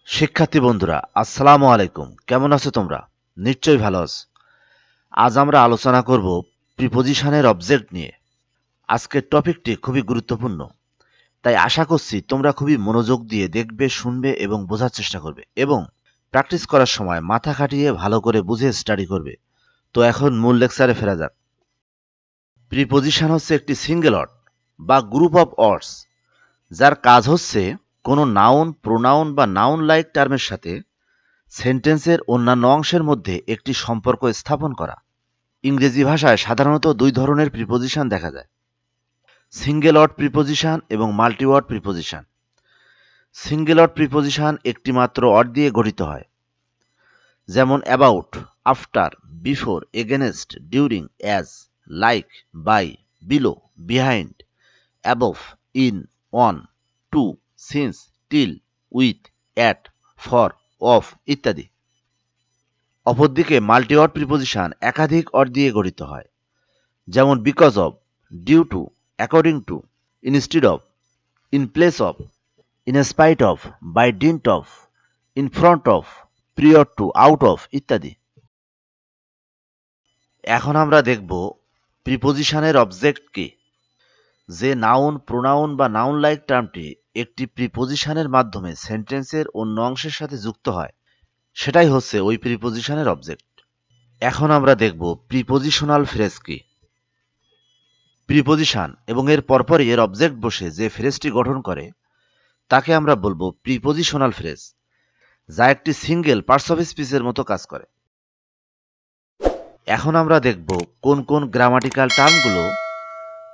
শিক্ষার্থী বন্ধুরা আসসালামু আলাইকুম। কেমন আছো তোমরা? নিশ্চয়ই ভালো আছো। আজ আমরা আলোচনা করব প্রিপজিশনের অবজেক্ট নিয়ে। আজকের টপিকটি খুবই গুরুত্বপূর্ণ, তাই আশা করছি তোমরা খুবই মনোযোগ দিয়ে দেখবে, শুনবে এবং বোঝার চেষ্টা করবে এবং প্র্যাকটিস করার সময় মাথা খাটিয়ে ভালো করে বুঝে স্টাডি করবে। তো এখন মূল লেকচারে ফেরা যাক। প্রিপজিশন হচ্ছে একটি সিঙ্গেল ওয়ার্ড বা গ্রুপ অফ ওয়ার্ডস যার কাজ হচ্ছে কোনো নাউন, প্রোনাউন বা নাউন লাইক টার্মের সাথে সেন্টেন্সের অন্যান্য অংশের মধ্যে একটি সম্পর্ক স্থাপন করা। ইংরেজি ভাষায় সাধারণত দুই ধরনের প্রিপজিশন দেখা যায়: সিঙ্গেল ওয়ার্ড প্রিপজিশন এবং multi word preposition. Single word preposition একটি মাত্র ওয়ার্ড দিয়ে গঠিত হয়, যেমন about, after, before, against, during, as, like, by, below, behind, above, in, on, to, since, till, with, at, for, of ইত্যাদি। অপরদিকে মাল্টিওয়ার্ড প্রিপজিশন একাধিক ওয়ার্ড দিয়ে গঠিত হয়, যেমন because of, due to, according to, instead of, in place of, in spite of, by dint of, in front of, prior to, out of ইত্যাদি। এখন আমরা দেখব প্রিপজিশনের অবজেক্ট কি। যে নাউন, প্রোনাউন বা নাউন লাইক টার্মটি একটি প্রিপজিশনের মাধ্যমে সেন্টেন্সের অন্য অংশের সাথে যুক্ত হয়, সেটাই হচ্ছে ওই প্রিপজিশনের অবজেক্ট। এখন আমরা দেখব প্রিপজিশনাল ফ্রেজ কি। প্রিপজিশন এবং এর পরপরই এর অবজেক্ট বসে যে ফ্রেজটি গঠন করে তাকে আমরা বলবো প্রিপজিশনাল ফ্রেজ, যা একটি সিঙ্গেল পার্টস অফ স্পিচের মতো কাজ করে। এখন আমরা দেখব কোন কোন গ্রামাটিক্যাল টার্মগুলো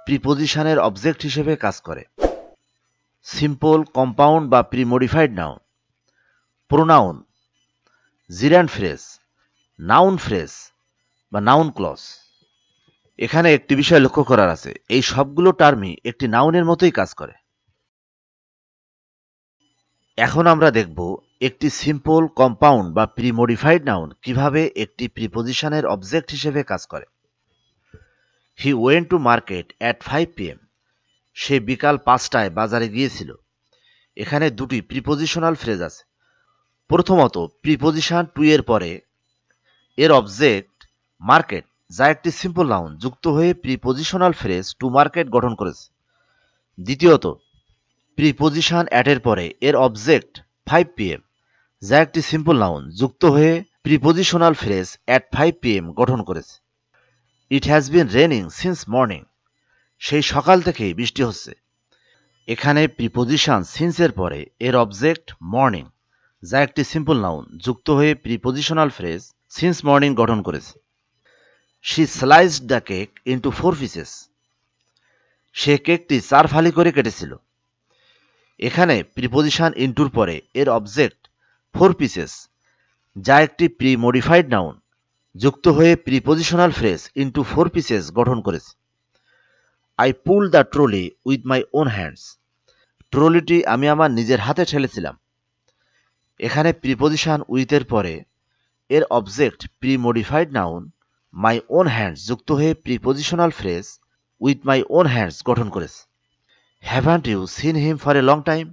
প্রিপজিশনের অবজেক্ট হিসেবে কাজ করে: সিম্পল, কম্পাউন্ড বা premodified noun, pronoun, gerund phrase, noun phrase বা নাউন ক্লজ। এখানে একটি বিষয় লক্ষ্য করার আছে, এই সবগুলো টার্মই একটি নাউনের মতোই কাজ করে। এখন আমরা দেখব একটি সিম্পল, কম্পাউন্ড বা প্রিমডিফাইড নাউন কিভাবে একটি প্রিপজিশনের অবজেক্ট হিসেবে কাজ করে। He went to market at 5 PM। সে বিকাল 5টায় বাজারে গিয়েছিল। এখানে দুটি প্রিপজিশনাল ফ্রেজ আছে। প্রথমত, প্রিপজিশন টু এর পরে এর অবজেক্ট মার্কেট, যা একটি সিম্পল নাউন, যুক্ত হয়ে প্রিপজিশনাল ফ্রেজ টু মার্কেট গঠন করেছে। দ্বিতীয়ত, প্রিপজিশন অ্যাট এর পরে এর অবজেক্ট 5 PM, যা একটি সিম্পল নাউন, যুক্ত হয়ে প্রিপজিশনাল ফ্রেজ অ্যাট 5 PM গঠন করেছে। It has been raining since morning. সেই সকাল থেকেই বৃষ্টি হচ্ছে। এখানে প্রিপজিশন সিন্স এর পরে এর অবজেক্ট মর্নিং, যা একটি সিম্পল নাউন, যুক্ত হয়ে প্রিপজিশনাল ফ্রেজ সিন্স মর্নিং গঠন করেছে। She sliced the cake into 4 pieces. সে কেকটি 4 ফালি করে কেটেছিল। এখানে প্রিপজিশন ইন্টুর পরে এর অবজেক্ট 4 পিসেস, যা একটি প্রিমডিফাইড নাউন, যুক্ত হয়ে প্রিপজিশনাল ফ্রেজ ইন্টু 4 পিসেস গঠন করেছে। I pull the trolley with my own hands. ট্রলিটি আমি আমার নিজের হাতে ঠেলেছিলাম। এখানে প্রিপজিশন উইথের পরে এর object premodified noun my own hands, যুক্ত হয়ে prepositional phrase with my own hands গঠন করেছে। Haven't you seen him for a long time.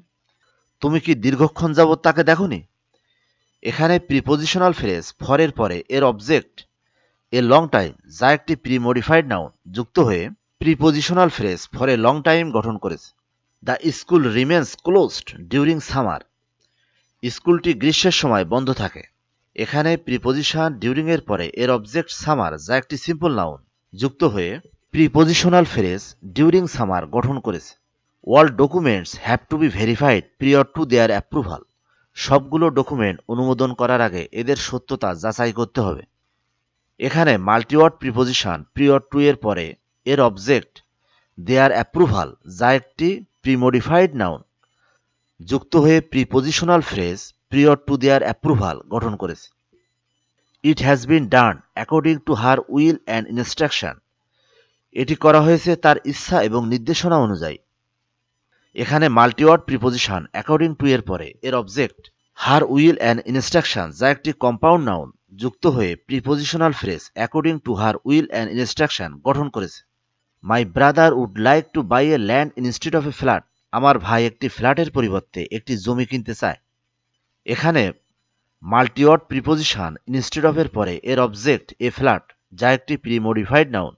তুমি কি দীর্ঘক্ষণ যাবৎ তাকে দেখোনি? এখানে প্রিপজিশনাল ফ্রেজ ফর এর পরে এর অবজেক্ট এ লং টাইম, যা একটি প্রিমডিফাইড নাউন, যুক্ত হয়ে prepositional phrase for a long time গঠন করেছে। The school remains closed during summer. স্কুলটি গ্রীষ্মের সময় বন্ধ থাকে। এখানে প্রিপজিশন ডিউরিং এর পরে এর অবজেক্ট সামার, যা একটি সিম্পল নাউন, যুক্ত হয়ে প্রিপজিশনাল ফ্রেজ ডিউরিং সামার গঠন করেছে। All documents have to be verified prior to their approval. সবগুলো ডকুমেন্ট অনুমোদন করার আগে এদের সত্যতা যাচাই করতে হবে। এখানে মাল্টিওয়ার্ড প্রিপজিশন প্রিয়র টু এর পরে এর অবজেক্ট দেয়ার অ্যাপ্রুভাল, যা একটি প্রিমডিফাইড নাউন, যুক্ত হয়ে prepositional phrase prior to their approval গঠন করেছে। It has been done according to her will and instruction. এটি করা হয়েছে তার ইচ্ছা এবং নির্দেশনা অনুযায়ী। এখানে মাল্টিওয়ার্ড প্রিপজিশন অ্যাকর্ডিং টু এর পরে এর object her will and instruction, যা একটি কম্পাউন্ড নাউন, যুক্ত হয়ে prepositional phrase according to her will and instruction গঠন করেছে। My brother would like to buy a land instead of a flat. আমার ভাই একটি ফ্ল্যাটের পরিবর্তে একটি জমি কিনতে চায়। এখানে মাল্টিওয়ার্ড প্রিপোজিশন ইনস্টেড অফ এর পরে এর অবজেক্ট এ ফ্ল্যাট যা একটি প্রি মডিফাইড নাউন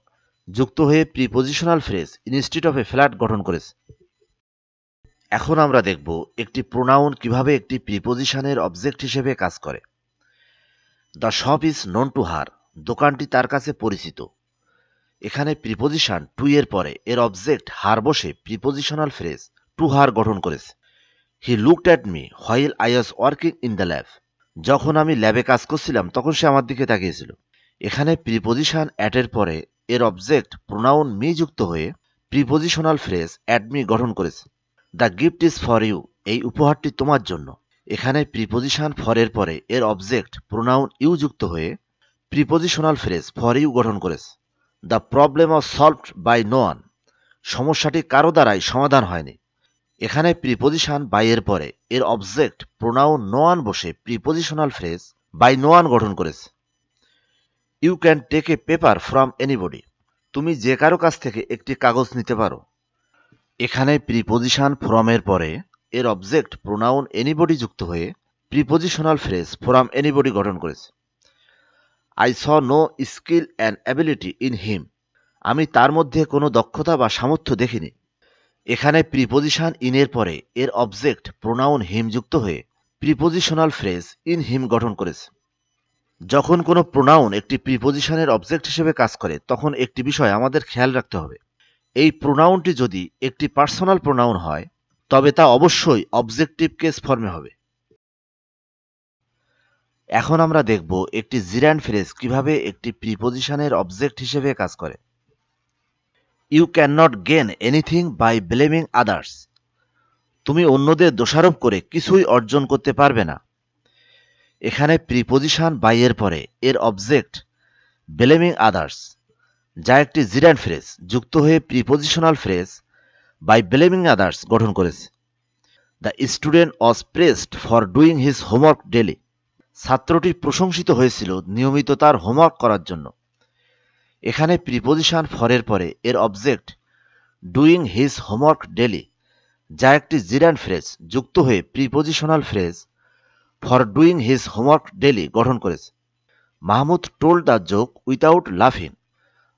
যুক্ত হয়ে prepositional phrase instead of a flat গঠন করেছে। এখন আমরা দেখব একটি প্রোনাউন কিভাবে একটি প্রিপোজিশনের অবজেক্ট হিসেবে কাজ করে। The shop is known to her, দোকানটি তার কাছে পরিচিত। এখানে প্রিপোজিশন টু এর পরে এর অবজেক্ট হার বসে প্রিপোজিশনাল ফ্রেজ টু হার গঠন করেছে। He looked at me while I was working in the lab, যখন আমি ল্যাবে কাজ করছিলাম তখন সে আমার দিকে তাকিয়েছিল। এখানে প্রিপোজিশন অ্যাট এর পরে এর অবজেক্ট প্রোনাউন মি যুক্ত হয়ে প্রিপোজিশনাল ফ্রেজ অ্যাট মি গঠন করেছে। The gift is for you, এই উপহারটি তোমার জন্য। এখানে প্রিপোজিশন ফর এর পরে এর অবজেক্ট প্রোনাউন ইউ যুক্ত হয়ে প্রিপোজিশনাল ফ্রেজ ফর ইউ গঠন করেছে। The problem was solved by no one, সমস্যাটি কারো দ্বারাই সমাধান হয়নি। এখানে প্রিপোজিশন বাই এর পরে এর অবজেক্ট প্রোনাউন নো ওয়ান বসে prepositional phrase by no one গঠন করেছে। You can take a paper from anybody, তুমি যে কারো কাছ থেকে একটি কাগজ নিতে পারো। এখানে প্রিপোজিশন ফ্রম এর পরে এর অবজেক্ট প্রোনাউন এনিবডি যুক্ত হয়ে প্রিপোজিশনাল ফ্রেজ ফ্রম এনিবডি গঠন করেছে। I saw no skill and ability in him, আমি তার মধ্যে কোনো দক্ষতা বা সামর্থ্য দেখিনি। এখানে প্রিপোজিশন ইন এর পরে এর অবজেক্ট প্রোনাউন হিম যুক্ত হয়ে প্রিপোজিশনাল ফ্রেজ ইন হিম গঠন করেছে। যখন কোনো প্রোনাউন একটি প্রিপোজিশনের অবজেক্ট হিসেবে কাজ করে তখন একটি বিষয় আমাদের খেয়াল রাখতে হবে, এই প্রোনাউনটি যদি একটি পার্সোনাল প্রোনাউন হয় তবে তা অবশ্যই অবজেক্টিভ কেস ফর্মে হবে। এখন আমরা দেখব একটি জিরান্ড ফ্রেজ কিভাবে একটি প্রিপোজিশনের অবজেক্ট হিসেবে কাজ করে। You can not gain anything by blaming others, তুমি অন্যদের দোষারোপ করে কিছুই অর্জন করতে পারবে না। এখানে প্রিপোজিশন বাই এর পরে এর অবজেক্ট ব্লেমিং আদার্স যা একটি জিরান্ড ফ্রেজ যুক্ত হয়ে prepositional phrase by blaming others গঠন করেছে। The student was praised for doing his homework daily, ছাত্রটি প্রশংসিত হয়েছিল নিয়মিত তার হোমওয়ার্ক করার জন্য। এখানে প্রিপোজিশন ফর এর পরে এর object doing his homework daily যা একটি জিরান্ড ফ্রেজ যুক্ত হয়ে prepositional phrase for doing his homework daily গঠন করেছে। Mahmud told the joke without লাফিং,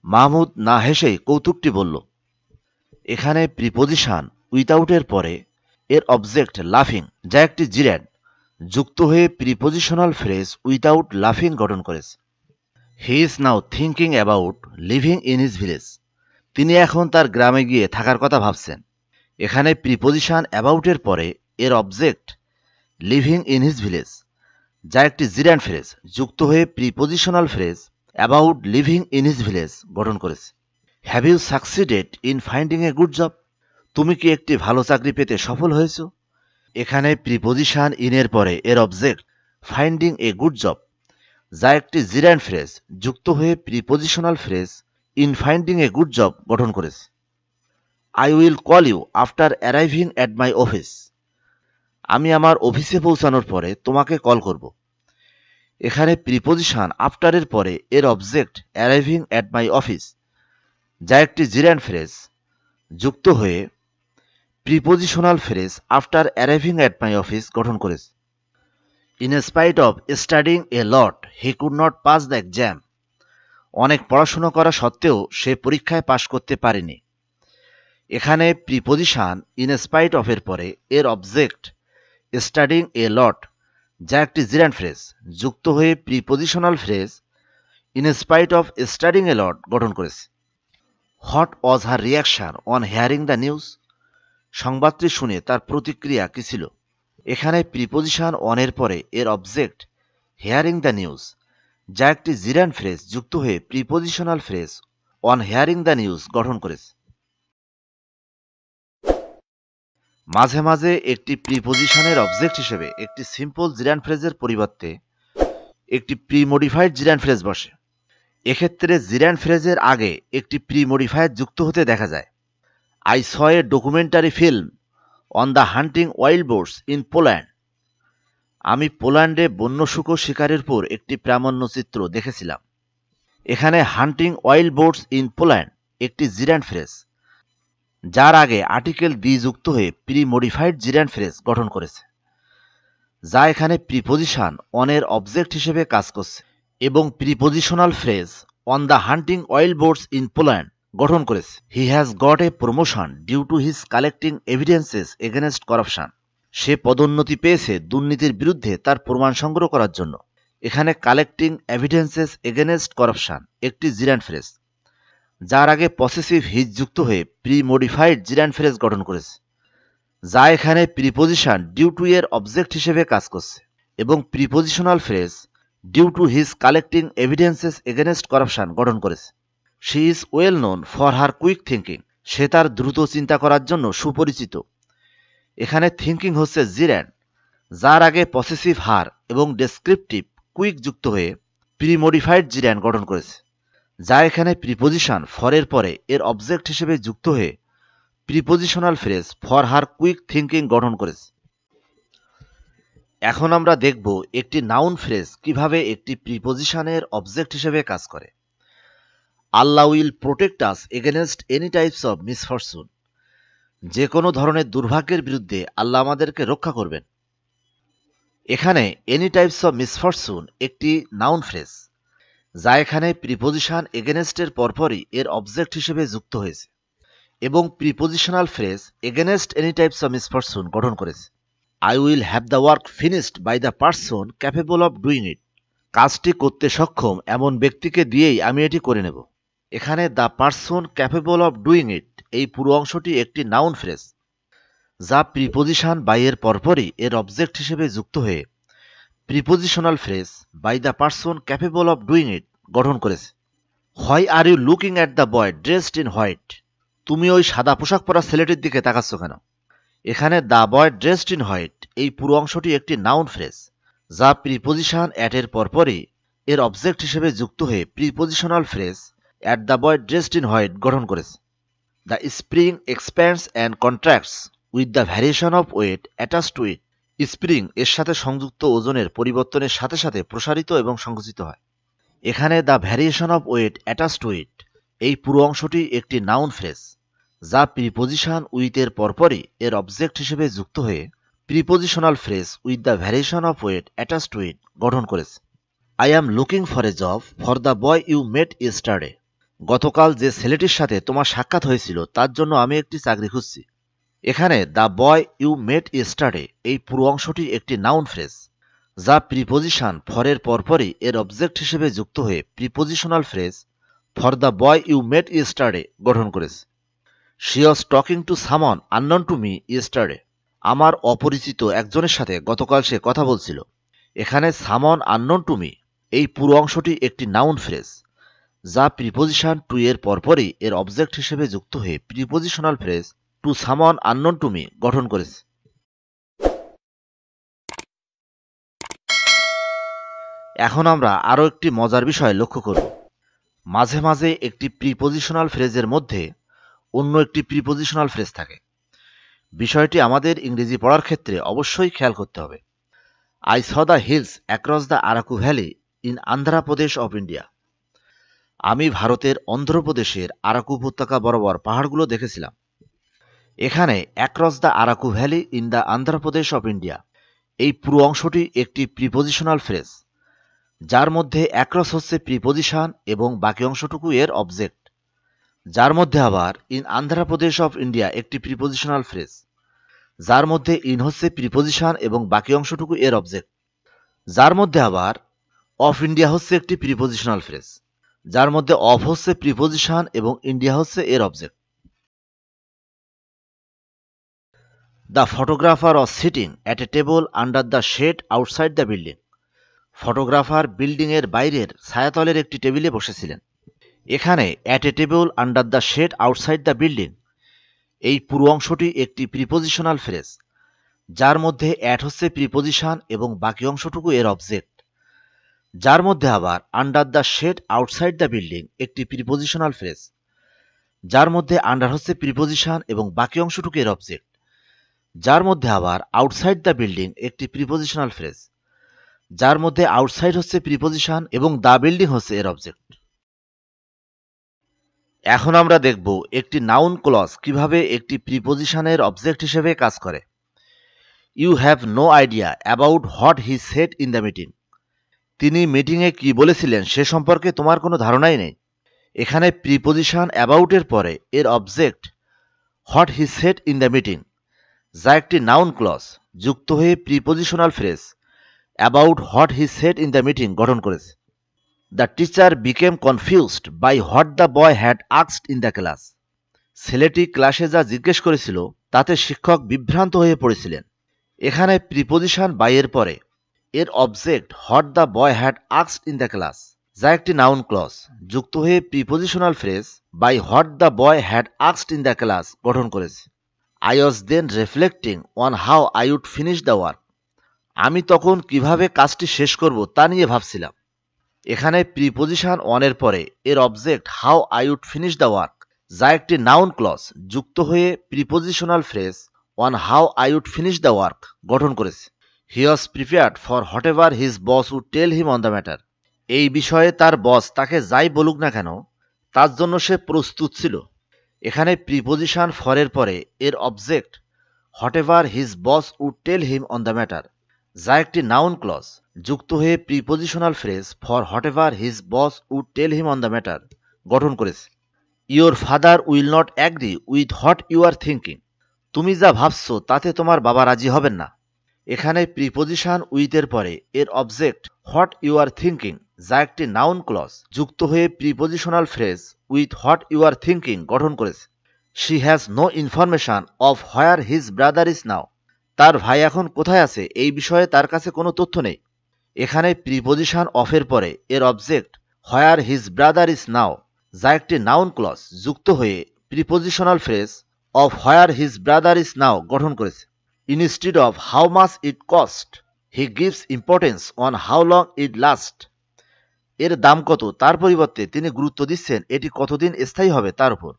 মাহমুদ না হেসেই কৌতুকটি বলল। এখানে প্রিপোজিশন উইথাউট এর পরে এর অবজেক্ট লাফিং যা একটি জিরান্ড যুক্ত হয়ে প্রিপোজিশনাল ফ্রেজ উইথাউট লাফিং গঠন করেছে। He is now thinking about living in his village, তিনি এখন তার গ্রামে গিয়ে থাকার কথা ভাবছেন। এখানে প্রিপোজিশন অ্যাবাউটের পরে এর object living in his village যা একটি জিরান্ড ফ্রেজ যুক্ত হয়ে prepositional phrase about living in his village গঠন করেছে। Have you succeeded in finding a good job, তুমি কি একটি ভালো চাকরি পেতে সফল হয়েছ। এখানে প্রিপোজিশন ইন এর পরে এর object finding a good job যা একটি জিরান্ড ফ্রেজ যুক্ত হয়ে prepositional phrase in finding a good job গঠন করেছে। I will call you after arriving at my office, আমি আমার অফিসে পৌঁছানোর পরে তোমাকে কল করব। এখানে প্রিপোজিশন আফটারের পরে এর object arriving at my office যা একটি জিরান্ড ফ্রেজ যুক্ত হয়ে prepositional phrase after arriving at my office গঠন করেছে। In spite of studying a lot he could not pass the exam, অনেক পড়াশোনা করা সত্ত্বেও সে পরীক্ষায় পাশ করতে পারেনি। এখানে প্রিপোজিশন ইন স্পাইট অফ এর পরে এর অবজেক্ট স্টাডিং এ লট যা একটি জিরান্ড ফ্রেজ যুক্ত হয়ে prepositional phrase in spite of studying a lot গঠন করেছে। What was her reaction on hearing the news, সংবাদটি শুনে তার প্রতিক্রিয়া কি ছিল। এখানে প্রিপোজিশন অন এর পরে এর অবজেক্ট হেয়ারিং দ্য নিউজ যা একটি জিরান্ড ফ্রেজ যুক্ত হয়ে prepositional phrase on hearing the news গঠন করেছে। মাঝে মাঝে একটি প্রিপোজিশনের অবজেক্ট হিসেবে একটি সিম্পল জিরান্ড ফ্রেজের পরিবর্তে একটি প্রি মডিফাইড জিরান্ড ফ্রেজ বসে। এক্ষেত্রে জিরান্ড ফ্রেজের আগে একটি প্রি মডিফায়ার যুক্ত হতে দেখা যায়। I saw A documentary film on the hunting wild boards in Poland, আমি পোল্যান্ডে বন্য শুকর শিকারের উপর একটি প্রামাণ্যচিত্র দেখেছিলাম। এখানে হান্টিং ওয়াইল্ড বোর্ডস ইন পোল্যান্ড একটি জিরান্ড ফ্রেজ যার আগে আর্টিকেল দি যুক্ত হয়ে প্রি মডিফাইড জিরান্ড ফ্রেজ গঠন করেছে। যা এখানে প্রিপোজিশন অন এর অবজেক্ট হিসেবে কাজ করছে এবং prepositional phrase on the hunting oil boats in Poland গঠন করেছে। He has got a promotion due to his collecting evidences against corruption. সে পদোন্নতি পেয়েছে দুর্নীতির বিরুদ্ধে তার প্রমাণ সংগ্রহ করার জন্য। এখানে কালেক্টিং এভিডেন্সেস এগেনস্ট করাপশন একটি জিরান্ড ফ্রেজ, যার আগে পসেসিভ হিজ যুক্ত হয়ে প্রি মডিফাইড জিরান্ড ফ্রেজ গঠন করেছে, যা এখানে প্রিপোজিশন ডিউ টু এর অবজেক্ট হিসেবে কাজ করছে এবং prepositional phrase due to his collecting evidences against corruption গঠন করেছে। She is well known for her quick thinking. সে তার দ্রুত চিন্তা করার জন্য সুপরিচিত। এখানে থিঙ্কিং হচ্ছে জিরান্ড, যার আগে পসেসিভ হার এবং ডেসক্রিপটিভ কুইক যুক্ত হয়ে প্রিমডিফাইড জিরান্ড গঠন করেছে, যা এখানে প্রিপোজিশন ফর এর পরে এর অবজেক্ট হিসেবে যুক্ত হয়ে prepositional phrase for her quick thinking গঠন করেছে। এখন আমরা দেখব একটি নাউন ফ্রেজ কিভাবে একটি প্রিপোজিশনের অবজেক্ট হিসেবে কাজ করে। Allah will protect us against any types of misfortune. যে কোনো ধরনের দুর্ভাগ্যের বিরুদ্ধে আল্লাহ আমাদেরকে রক্ষা করবেন। এখানে এনি টাইপস অব মিসফরচুন একটি নাউন ফ্রেজ, যা এখানে প্রিপোজিশন এগেনস্টের পরপরই এর অবজেক্ট হিসেবে যুক্ত হয়েছে এবং prepositional phrase against any types of misfortune গঠন করেছে। I will have the work finished by the person capable of doing it. কাজটি করতে সক্ষম এমন ব্যক্তিকে দিয়েই আমি এটি করে নেব। এখানে the person capable of doing it এই পুরো অংশটি একটি নাউন ফ্রেজ, যা প্রিপোজিশন বাই এর পরপরই এর অবজেক্ট হিসেবে যুক্ত হয়ে prepositional phrase by the person capable of doing it গঠন করেছে। Why are you looking at the boy dressed in white. তুমি ওই সাদা পোশাক পরা ছেলেটির দিকে তাকাচ্ছ কেন? এখানে the boy dressed in white এই পুরো অংশটি একটি নাউন ফ্রেজ, যা প্রিপোজিশন অ্যাট এর পরপরই এর অবজেক্ট হিসেবে যুক্ত হয়ে prepositional phrase at the boy dressed in white গঠন করেছে। The spring expands and contracts with the variation of weight attached to it. Spring এর সাথে সংযুক্ত ওজনের পরিবর্তনের সাথে সাথে প্রসারিত এবং সংকুচিত হয়। এখানে the variation of weight attached to it এই পুরো অংশটি একটি নাউন ফ্রেজ, যা প্রিপোজিশন উইথ এর পরপরই এর অবজেক্ট হিসেবে যুক্ত হয়ে prepositional phrase with the variation of weight attached to it গঠন করেছে। I am looking for a job for the boy you met yesterday. গতকাল যে ছেলেটির সাথে তোমার সাক্ষাৎ হয়েছিল তার জন্য আমি একটি চাকরি খুঁজছি। এখানে the boy you met yesterday এই পুরো অংশটি একটি নাউন ফ্রেজ, যা প্রিপোজিশন ফর এর পরপরই এর অবজেক্ট হিসেবে যুক্ত হয়ে prepositional phrase for the boy you met yesterday গঠন করেছে। She was talking to someone unknown to me yesterday. আমার অপরিচিত একজনের সাথে গতকাল সে কথা বলছিল। এখানে সামন আননোন টু মি এই পুরো অংশটি একটি নাউন ফ্রেজ, যা প্রিপোজিশন টু এর পরপরই এর অবজেক্ট হিসেবে যুক্ত হয়ে prepositional phrase two someone unknown to me গঠন করেছে। এখন আমরা আরও একটি মজার বিষয় লক্ষ্য করব। মাঝে মাঝে একটি প্রিপোজিশনাল ফ্রেজের মধ্যে অন্য একটি প্রিপোজিশনাল ফ্রেজ থাকে। বিষয়টি আমাদের ইংরেজি পড়ার ক্ষেত্রে অবশ্যই খেয়াল করতে হবে। I saw the hills across the Araku valley in Andhra Pradesh of India. আমি ভারতের অন্ধ্রপ্রদেশের আরাকু উপত্যকা বরাবর পাহাড়গুলো দেখেছিলাম। এখানে across the Araku valley in the Andhra Pradesh of India এই পুরো অংশটি একটি প্রিপোজিশনাল ফ্রেজ, যার মধ্যে অ্যাক্রস হচ্ছে প্রিপোজিশন এবং বাকি অংশটুকু এর অবজেক্ট, যার মধ্যে আবার ইন আন্ধ্রপ্রদেশ অফ ইন্ডিয়া একটি প্রিপোজিশনাল ফ্রেজ, যার মধ্যে ইন হচ্ছে প্রিপোজিশন এবং বাকি অংশটুকু এর অবজেক্ট, যার মধ্যে আবার অফ ইন্ডিয়া হচ্ছে একটি প্রিপোজিশনাল ফ্রেজ, যার মধ্যে অফ হচ্ছে প্রিপোজিশন এবং ইন্ডিয়া হচ্ছে এর object. The photographer was sitting at a table under the shade outside the building. Photographer বিল্ডিংয়ের বাইরের ছায়াতলের একটি টেবিলে বসেছিলেন। এখানে at a table under the shade outside the building এই পুরো অংশটি একটি প্রিপোজিশনাল ফ্রেজ, যার মধ্যে অ্যাট হচ্ছে প্রিপোজিশন এবং বাকি অংশটুকু এর অবজেক্ট, যার মধ্যে আবার under the shade outside the building একটি প্রিপোজিশনাল ফ্রেজ, যার মধ্যে আন্ডার হচ্ছে প্রিপোজিশন এবং বাকি অংশটুকু এর অবজেক্ট, যার মধ্যে আবার আউটসাইড দ্য বিল্ডিং একটি প্রিপোজিশনাল ফ্রেজ, যার মধ্যে আউটসাইড হচ্ছে প্রিপোজিশন এবং দ্য বিল্ডিং হচ্ছে এর অবজেক্ট। এখন আমরা দেখব একটি নাউন ক্লজ কিভাবে একটি প্রিপোজিশনের অবজেক্ট হিসেবে কাজ করে। You have no idea about what he said in the meeting. তিনি মিটিংয়ে কি বলেছিলেন সে সম্পর্কে তোমার কোনো ধারণাই নেই। এখানে প্রিপোজিশন অ্যাবাউটের পরে এর object what he said in the meeting, যা একটি নাউন ক্লজ যুক্ত হয়ে prepositional phrase about what he said in the meeting গঠন করেছে। The teacher became confused by what the boy had asked in the class. ছেলেটি ক্লাসে যা জিজ্ঞেস করেছিল তাতে শিক্ষক বিভ্রান্ত হয়ে পড়েছিলেন। এখানে প্রিপোজিশন বাই এর পরে এর object what the boy had asked in the class, যা একটি নাউন ক্লজ যুক্ত হয়ে prepositional phrase by what the boy had asked in the class গঠন করেছে। I was then reflecting on how I would finish the work. আমি তখন কিভাবে কাজটি শেষ করব তা নিয়ে ভাবছিলাম। এখানে প্রিপোজিশন অনের পরে এর object how I would finish the work, যা একটি নাউন ক্লজ যুক্ত হয়ে prepositional phrase on how I would finish the work গঠন করেছে। He was prepared for whatever his boss would tell him on the matter. এই বিষয়ে তার বস তাকে যাই বলুক না কেন তার জন্য সে প্রস্তুত ছিল। এখানে প্রিপোজিশন ফরের পরে এর object whatever his boss would tell him on the matter, যা একটি নাউন ক্লজ যুক্ত হয়ে prepositional phrase for whatever his boss would tell him on the matter গঠন করেছে। Your father will not agree with what you are thinking. তুমি যা ভাবছো তাতে তোমার বাবা রাজি হবেন না। এখানে প্রিপোজিশন উইথের পরে এর object what you are thinking, যা একটি নাউন ক্লজ যুক্ত হয়ে prepositional phrase with what you are thinking গঠন করেছে। She has no information of where his brother is now. তার ভাই এখন কোথায় আছে এই বিষয়ে তার কাছে কোনো তথ্য নেই। এখানে প্রিপোজিশন অফের পরে এর object where his brother is নাও, যা একটি নাউন ক্লজ যুক্ত হয়ে prepositional phrase of where his brother is নাও গঠন করেছে। Instead of how much it cost he gives importance on how long it last. এর দাম কত তার পরিবর্তে তিনি গুরুত্ব দিচ্ছেন এটি কতদিন স্থায়ী হবে তার উপর।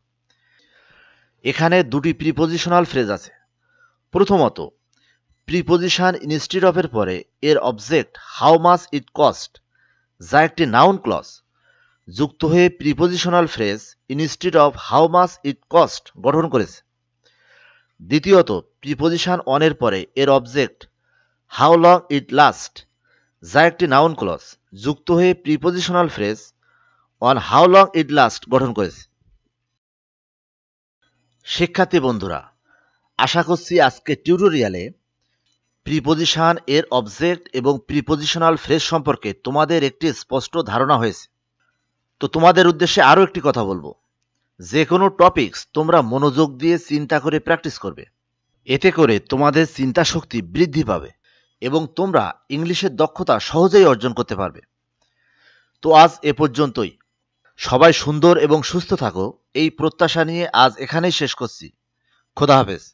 এখানে দুটি প্রিপোজিশনাল ফ্রেজ আছে। প্রথমত, প্রিপোজিশন ইনস্টিড অফ এর পরে এর object how much it cost, যা একটি নাউন ক্লজ যুক্ত হয়ে prepositional phrase instead of how much it cost গঠন করেছে। দ্বিতীয়ত, প্রিপোজিশন অনের পরে এর object how long it last, যা একটি নাউন ক্লজ যুক্ত হয়ে prepositional phrase on how long it last গঠন করেছে। শিক্ষার্থী বন্ধুরা, আশা করছি আজকে টিউটোরিয়ালে প্রিপোজিশন এর অবজেক্ট এবং প্রিপোজিশনাল ফ্রেজ সম্পর্কে তোমাদের একটি স্পষ্ট ধারণা হয়েছে। তো তোমাদের উদ্দেশ্যে আরও একটি কথা বলবো, যে কোনো টপিকস তোমরা মনোযোগ দিয়ে চিন্তা করে প্র্যাকটিস করবে। এতে করে তোমাদের চিন্তা শক্তি বৃদ্ধি পাবে এবং তোমরা ইংলিশের দক্ষতা সহজেই অর্জন করতে পারবে। তো আজ এ পর্যন্তই। সবাই সুন্দর এবং সুস্থ থাকো এই প্রত্যাশা নিয়ে আজ এখানেই শেষ করছি। খোদা হাফেজ।